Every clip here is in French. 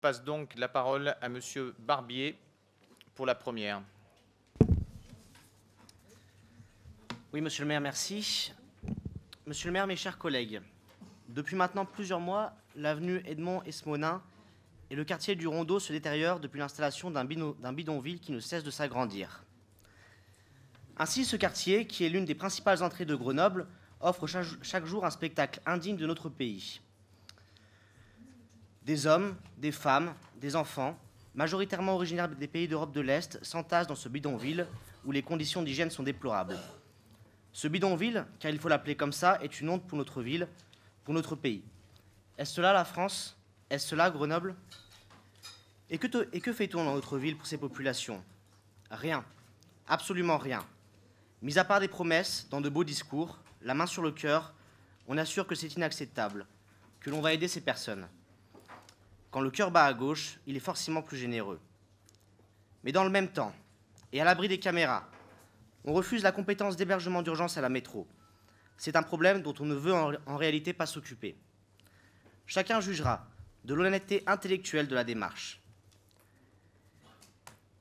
passe donc la parole à Monsieur Barbier pour la première. Oui, Monsieur le maire, merci. Monsieur le maire, mes chers collègues, depuis maintenant plusieurs mois, l'avenue Edmond-Esmonin et le quartier du Rondeau se détériorent depuis l'installation d'un bidonville qui ne cesse de s'agrandir. Ainsi, ce quartier, qui est l'une des principales entrées de Grenoble, offre chaque jour un spectacle indigne de notre pays. Des hommes, des femmes, des enfants, majoritairement originaires des pays d'Europe de l'Est, s'entassent dans ce bidonville où les conditions d'hygiène sont déplorables. Ce bidonville, car il faut l'appeler comme ça, est une honte pour notre ville, pour notre pays. Est-ce cela la France? Est-ce cela Grenoble? Et que fait-on dans notre ville pour ces populations? Rien, absolument rien. Mis à part des promesses, dans de beaux discours, la main sur le cœur, on assure que c'est inacceptable, que l'on va aider ces personnes. Quand le cœur bat à gauche, il est forcément plus généreux. Mais dans le même temps, et à l'abri des caméras, on refuse la compétence d'hébergement d'urgence à la métro. C'est un problème dont on ne veut en réalité pas s'occuper. Chacun jugera de l'honnêteté intellectuelle de la démarche.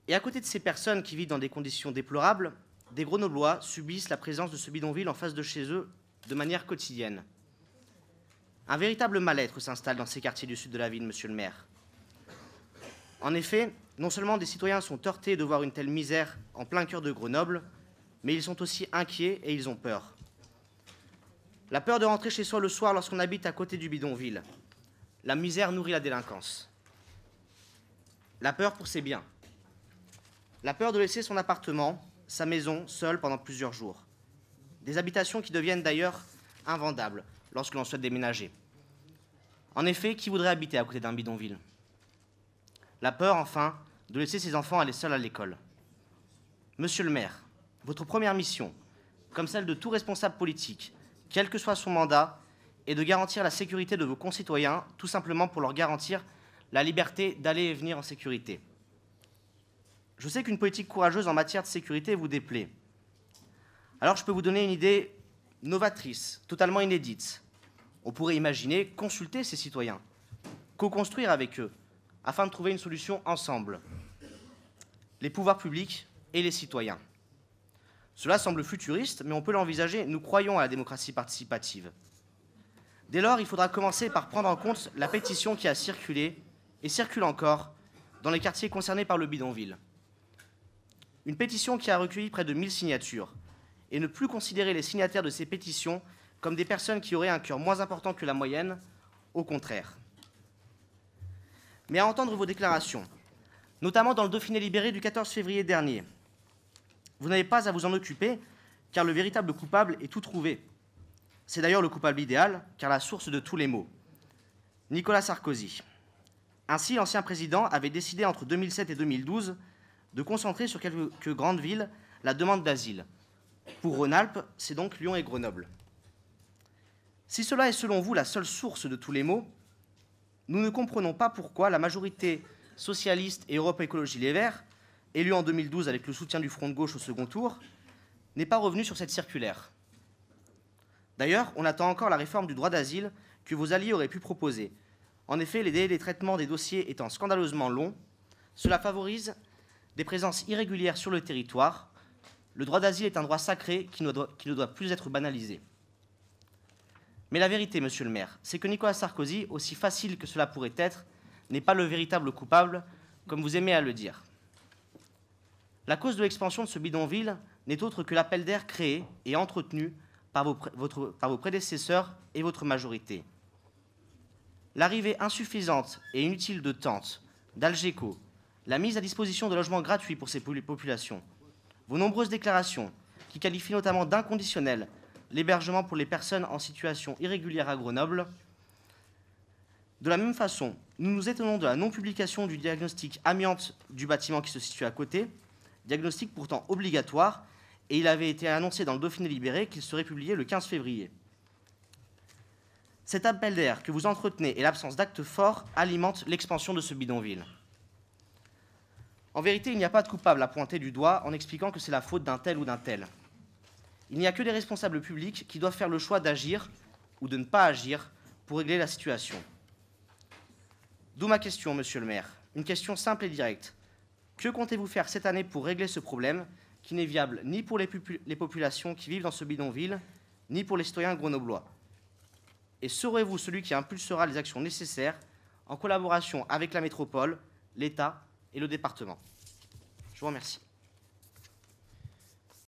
Et à côté de ces personnes qui vivent dans des conditions déplorables, des Grenoblois subissent la présence de ce bidonville en face de chez eux de manière quotidienne. Un véritable mal-être s'installe dans ces quartiers du sud de la ville, monsieur le maire. En effet, non seulement des citoyens sont heurtés de voir une telle misère en plein cœur de Grenoble, mais ils sont aussi inquiets et ils ont peur. La peur de rentrer chez soi le soir lorsqu'on habite à côté du bidonville. La misère nourrit la délinquance. La peur pour ses biens. La peur de laisser son appartement, sa maison, seule pendant plusieurs jours. Des habitations qui deviennent d'ailleurs invendables lorsque l'on souhaite déménager. En effet, qui voudrait habiter à côté d'un bidonville? La peur, enfin, de laisser ses enfants aller seuls à l'école. Monsieur le maire, votre première mission, comme celle de tout responsable politique, quel que soit son mandat, est de garantir la sécurité de vos concitoyens, tout simplement pour leur garantir la liberté d'aller et venir en sécurité. Je sais qu'une politique courageuse en matière de sécurité vous déplaît. Alors je peux vous donner une idée novatrice, totalement inédite. On pourrait imaginer consulter ces citoyens, co-construire avec eux, afin de trouver une solution ensemble. Les pouvoirs publics et les citoyens. Cela semble futuriste, mais on peut l'envisager. Nous croyons à la démocratie participative. Dès lors, il faudra commencer par prendre en compte la pétition qui a circulé, et circule encore, dans les quartiers concernés par le bidonville. Une pétition qui a recueilli près de 1000 signatures, et ne plus considérer les signataires de ces pétitions comme des personnes qui auraient un cœur moins important que la moyenne, au contraire. Mais à entendre vos déclarations, notamment dans le Dauphiné libéré du 14 février dernier, vous n'avez pas à vous en occuper, car le véritable coupable est tout trouvé. C'est d'ailleurs le coupable idéal, car la source de tous les maux. Nicolas Sarkozy. Ainsi, l'ancien président avait décidé entre 2007 et 2012 de concentrer sur quelques grandes villes la demande d'asile. Pour Rhône-Alpes, c'est donc Lyon et Grenoble. Si cela est selon vous la seule source de tous les maux, nous ne comprenons pas pourquoi la majorité socialiste et Europe Écologie Les Verts, élue en 2012 avec le soutien du Front de gauche au second tour, n'est pas revenue sur cette circulaire. D'ailleurs, on attend encore la réforme du droit d'asile que vos alliés auraient pu proposer. En effet, les délais de traitement des dossiers étant scandaleusement longs, cela favorise des présences irrégulières sur le territoire. Le droit d'asile est un droit sacré qui ne doit plus être banalisé. Mais la vérité, monsieur le maire, c'est que Nicolas Sarkozy, aussi facile que cela pourrait être, n'est pas le véritable coupable, comme vous aimez à le dire. La cause de l'expansion de ce bidonville n'est autre que l'appel d'air créé et entretenu par vos prédécesseurs et votre majorité. L'arrivée insuffisante et inutile de tentes, d'Algeco, la mise à disposition de logements gratuits pour ces populations, vos nombreuses déclarations qui qualifient notamment d'inconditionnel l'hébergement pour les personnes en situation irrégulière à Grenoble. De la même façon, nous nous étonnons de la non-publication du diagnostic amiante du bâtiment qui se situe à côté, diagnostic pourtant obligatoire, et il avait été annoncé dans le Dauphiné libéré qu'il serait publié le 15 février. Cet appel d'air que vous entretenez et l'absence d'actes forts alimentent l'expansion de ce bidonville. En vérité, il n'y a pas de coupable à pointer du doigt en expliquant que c'est la faute d'un tel ou d'un tel. Il n'y a que des responsables publics qui doivent faire le choix d'agir ou de ne pas agir pour régler la situation. D'où ma question, monsieur le maire. Une question simple et directe. Que comptez-vous faire cette année pour régler ce problème qui n'est viable ni pour les populations qui vivent dans ce bidonville, ni pour les citoyens grenoblois? Et serez-vous celui qui impulsera les actions nécessaires en collaboration avec la métropole, l'État et le département? Je vous remercie.